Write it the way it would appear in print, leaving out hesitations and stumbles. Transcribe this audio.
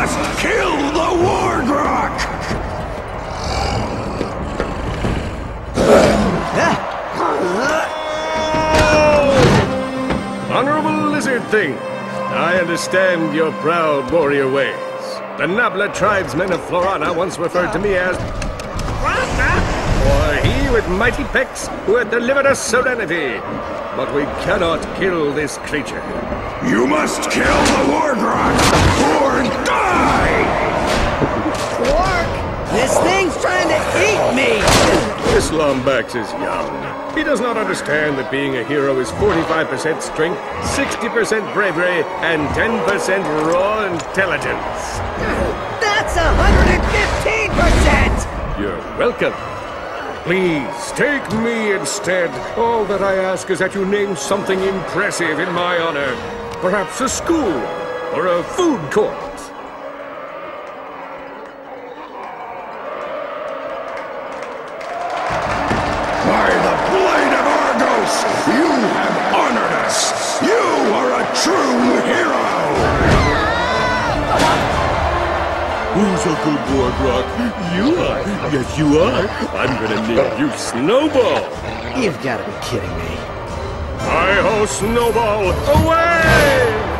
must kill the War Grok! Honorable lizard thing, I understand your proud warrior ways. The Nabla tribesmen of Florana once referred to me as or he with mighty pecs who had delivered us serenity. But we cannot kill this creature. You must kill the War Grok or die! Quark! This thing's trying to eat me! This Lombax is young. He does not understand that being a hero is 45% strength, 60% bravery, and 10% raw intelligence. That's 115%! You're welcome. Please, take me instead. All that I ask is that you name something impressive in my honor. Perhaps a school or a food court. By the blade of Argos, you have honored us! You are a true hero! Who's a good War Grok? You are. Yes, you are. I'm gonna name you Snowball. You've got to be kidding me. Hi-ho, Snowball! Away!